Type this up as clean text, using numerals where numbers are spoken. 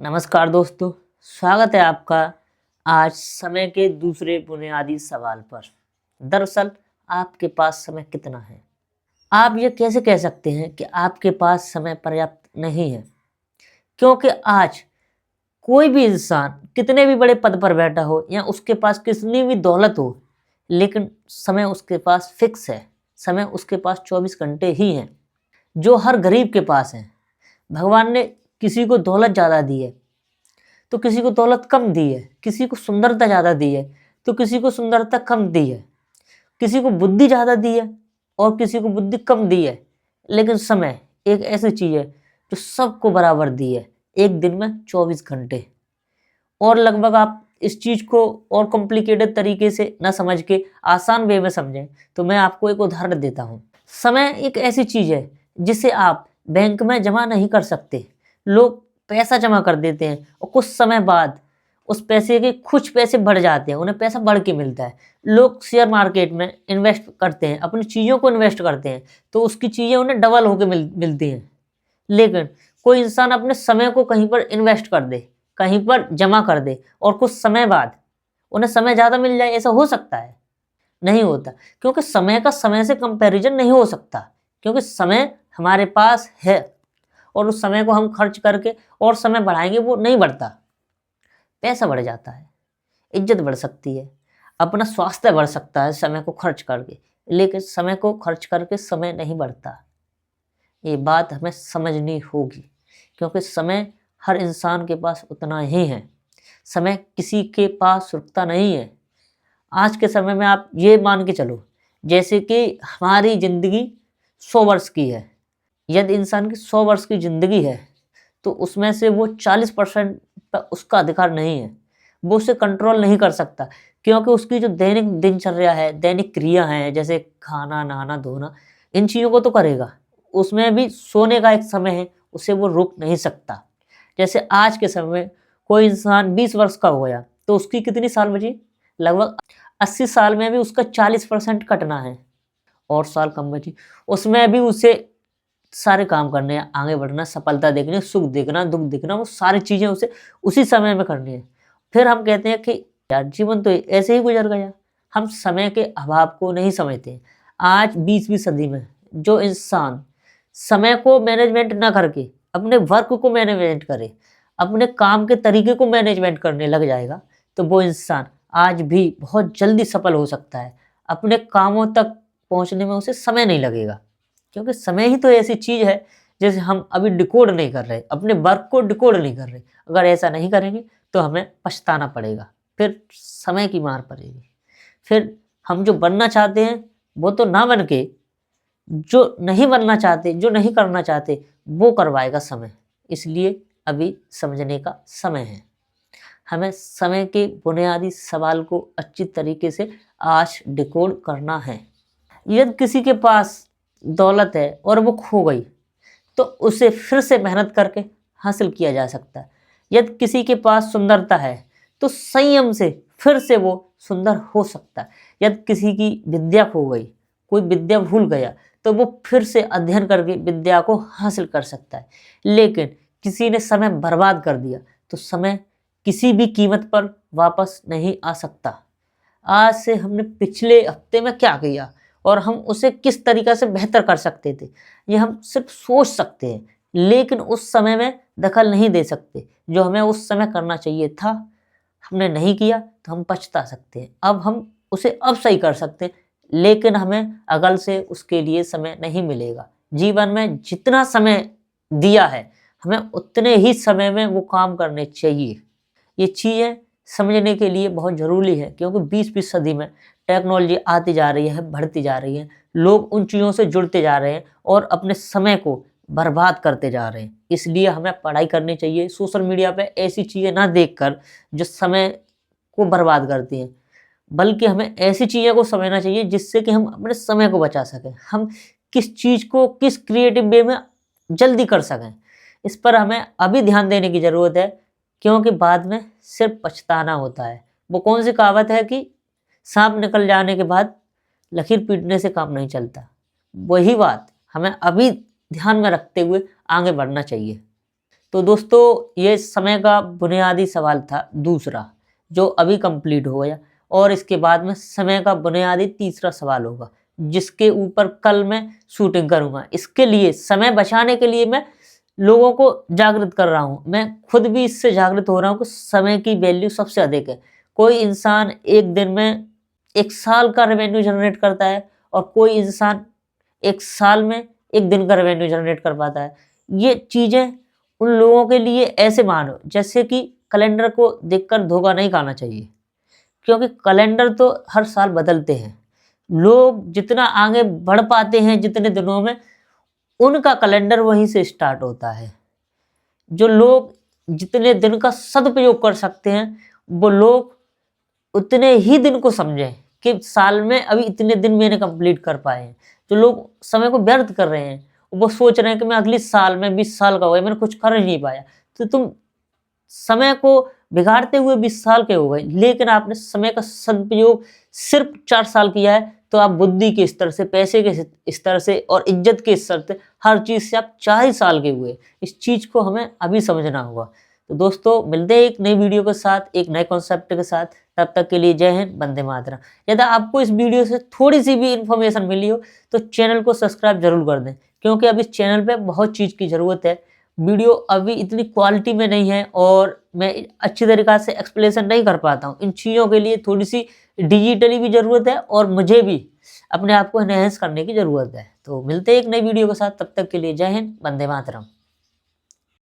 नमस्कार दोस्तों, स्वागत है आपका आज समय के दूसरे बुनियादी सवाल पर। दरअसल आपके पास समय कितना है? आप ये कैसे कह सकते हैं कि आपके पास समय पर्याप्त नहीं है? क्योंकि आज कोई भी इंसान कितने भी बड़े पद पर बैठा हो या उसके पास कितनी भी दौलत हो, लेकिन समय उसके पास फिक्स है। समय उसके पास 24 घंटे ही हैं, जो हर गरीब के पास हैं। भगवान ने किसी को दौलत ज़्यादा दी है तो किसी को दौलत कम दी है, किसी को सुंदरता ज़्यादा दी है तो किसी को सुंदरता कम दी है, किसी को बुद्धि ज़्यादा दी है और किसी को बुद्धि कम दी है। लेकिन समय एक ऐसी चीज़ है जो सबको बराबर दी है, एक दिन में 24 घंटे। और लगभग आप इस चीज़ को और कॉम्प्लिकेटेड तरीके से ना समझ के आसान वे में समझें तो मैं आपको एक उदाहरण देता हूँ। समय एक ऐसी चीज़ है जिसे आप बैंक में जमा नहीं कर सकते। लोग पैसा जमा कर देते हैं और कुछ समय बाद उस पैसे के कुछ पैसे बढ़ जाते हैं, उन्हें पैसा बढ़ के मिलता है। लोग शेयर मार्केट में इन्वेस्ट करते हैं, अपनी चीज़ों को इन्वेस्ट करते हैं तो उसकी चीज़ें उन्हें डबल होकर मिलती हैं। लेकिन कोई इंसान अपने समय को कहीं पर इन्वेस्ट कर दे, कहीं पर जमा कर दे और कुछ समय बाद उन्हें समय ज़्यादा मिल जाए, ऐसा हो सकता है? नहीं होता, क्योंकि समय का समय से कंपैरिजन नहीं हो सकता। क्योंकि समय हमारे पास है और उस समय को हम खर्च करके और समय बढ़ाएंगे वो नहीं बढ़ता। पैसा बढ़ जाता है, इज्जत बढ़ सकती है, अपना स्वास्थ्य बढ़ सकता है समय को खर्च करके, लेकिन समय को खर्च करके समय नहीं बढ़ता। ये बात हमें समझनी होगी, क्योंकि समय हर इंसान के पास उतना ही है। समय किसी के पास रुकता नहीं है। आज के समय में आप ये मान के चलो जैसे कि हमारी ज़िंदगी 100 वर्ष की है। यदि इंसान की 100 वर्ष की ज़िंदगी है तो उसमें से वो 40% पर उसका अधिकार नहीं है, वो उसे कंट्रोल नहीं कर सकता। क्योंकि उसकी जो दैनिक दिनचर्या है, दैनिक क्रिया है, जैसे खाना, नहाना, धोना, इन चीज़ों को तो करेगा। उसमें भी सोने का एक समय है, उसे वो रोक नहीं सकता। जैसे आज के समय में कोई इंसान 20 वर्ष का हो गया तो उसकी कितनी साल बची? लगभग 80 साल में भी उसका 40% कटना है और साल कम बची। उसमें भी उसे सारे काम करने हैं, आगे बढ़ना, सफलता देखनी है, सुख देखना, दुख देखना, वो सारी चीज़ें उसे उसी समय में करनी है। फिर हम कहते हैं कि यार जीवन तो ऐसे ही गुजर गया। हम समय के अभाव को नहीं समझते। आज 20वीं सदी में जो इंसान समय को मैनेजमेंट ना करके अपने वर्क को मैनेजमेंट करे, अपने काम के तरीके को मैनेजमेंट करने लग जाएगा तो वो इंसान आज भी बहुत जल्दी सफल हो सकता है। अपने कामों तक पहुँचने में उसे समय नहीं लगेगा, क्योंकि समय ही तो ऐसी चीज़ है जैसे हम अभी डिकोड नहीं कर रहे, अपने वर्क को डिकोड नहीं कर रहे। अगर ऐसा नहीं करेंगे तो हमें पछताना पड़ेगा, फिर समय की मार पड़ेगी। फिर हम जो बनना चाहते हैं वो तो ना बन के जो नहीं बनना चाहते, जो नहीं करना चाहते, वो करवाएगा समय। इसलिए अभी समझने का समय है। हमें समय के बुनियादी सवाल को अच्छी तरीके से आज डिकोड करना है। यदि किसी के पास दौलत है और वो खो गई तो उसे फिर से मेहनत करके हासिल किया जा सकता है। यदि किसी के पास सुंदरता है तो संयम से फिर से वो सुंदर हो सकता है। यदि किसी की विद्या खो गई, कोई विद्या भूल गया, तो वो फिर से अध्ययन करके विद्या को हासिल कर सकता है। लेकिन किसी ने समय बर्बाद कर दिया तो समय किसी भी कीमत पर वापस नहीं आ सकता। आज से हमने पिछले हफ्ते में क्या किया और हम उसे किस तरीक़ा से बेहतर कर सकते थे, ये हम सिर्फ सोच सकते हैं, लेकिन उस समय में दखल नहीं दे सकते। जो हमें उस समय करना चाहिए था, हमने नहीं किया तो हम पछता सकते हैं। अब हम उसे अब सही कर सकते हैं, लेकिन हमें अगल से उसके लिए समय नहीं मिलेगा। जीवन में जितना समय दिया है, हमें उतने ही समय में वो काम करने चाहिए। ये चीज़ें समझने के लिए बहुत ज़रूरी है, क्योंकि 20वीं सदी में टेक्नोलॉजी आती जा रही है, बढ़ती जा रही है। लोग उन चीज़ों से जुड़ते जा रहे हैं और अपने समय को बर्बाद करते जा रहे हैं। इसलिए हमें पढ़ाई करनी चाहिए। सोशल मीडिया पे ऐसी चीज़ें ना देखकर जो समय को बर्बाद करती हैं, बल्कि हमें ऐसी चीज़ों को समझना चाहिए जिससे कि हम अपने समय को बचा सकें। हम किस चीज़ को किस क्रिएटिव वे में जल्दी कर सकें, इस पर हमें अभी ध्यान देने की ज़रूरत है, क्योंकि बाद में सिर्फ पछताना होता है। वो कौन सी कहावत है कि सांप निकल जाने के बाद लकीर पीटने से काम नहीं चलता। वही बात हमें अभी ध्यान में रखते हुए आगे बढ़ना चाहिए। तो दोस्तों ये समय का बुनियादी सवाल था दूसरा, जो अभी कंप्लीट हो गया। और इसके बाद में समय का बुनियादी तीसरा सवाल होगा, जिसके ऊपर कल मैं शूटिंग करूंगा। इसके लिए, समय बचाने के लिए मैं लोगों को जागृत कर रहा हूँ। मैं खुद भी इससे जागृत हो रहा हूँ कि समय की वैल्यू सबसे अधिक है। कोई इंसान एक दिन में 1 साल का रेवेन्यू जनरेट करता है और कोई इंसान 1 साल में 1 दिन का रेवेन्यू जनरेट कर पाता है। ये चीज़ें उन लोगों के लिए ऐसे मानो जैसे कि कैलेंडर को देखकर धोखा नहीं खाना चाहिए, क्योंकि कैलेंडर तो हर साल बदलते हैं। लोग जितना आगे बढ़ पाते हैं जितने दिनों में, उनका कैलेंडर वहीं से स्टार्ट होता है। जो लोग जितने दिन का सदुपयोग कर सकते हैं, वो लोग उतने ही दिन को समझें कि साल में अभी इतने दिन मैंने कंप्लीट कर पाए हैं। जो लोग समय को व्यर्थ कर रहे हैं, वो सोच रहे हैं कि मैं अगले साल में 20 साल का हो गया, मैंने कुछ कर ही नहीं पाया। तो तुम समय को बिगाड़ते हुए 20 साल के हो गए, लेकिन आपने समय का सदुपयोग सिर्फ 4 साल किया है। तो आप बुद्धि के स्तर से, पैसे के स्तर से और इज्जत के स्तर से, हर चीज़ से आप 4 ही साल के हुए। इस चीज़ को हमें अभी समझना होगा। तो दोस्तों मिलते हैं एक नई वीडियो के साथ, एक नए कॉन्सेप्ट के साथ। तब तक के लिए जय हिंद, वंदे मातरम। यदि आपको इस वीडियो से थोड़ी सी भी इन्फॉर्मेशन मिली हो तो चैनल को सब्सक्राइब जरूर कर दें, क्योंकि अब इस चैनल पे बहुत चीज़ की ज़रूरत है। वीडियो अभी इतनी क्वालिटी में नहीं है और मैं अच्छी तरीक़ा से एक्सप्लेनेशन नहीं कर पाता हूँ। इन चीज़ों के लिए थोड़ी सी डिजिटली भी ज़रूरत है और मुझे भी अपने आप को एनहांस करने की ज़रूरत है। तो मिलते हैं एक नई वीडियो के साथ, तब तक के लिए जय हिंद, वंदे मातरम।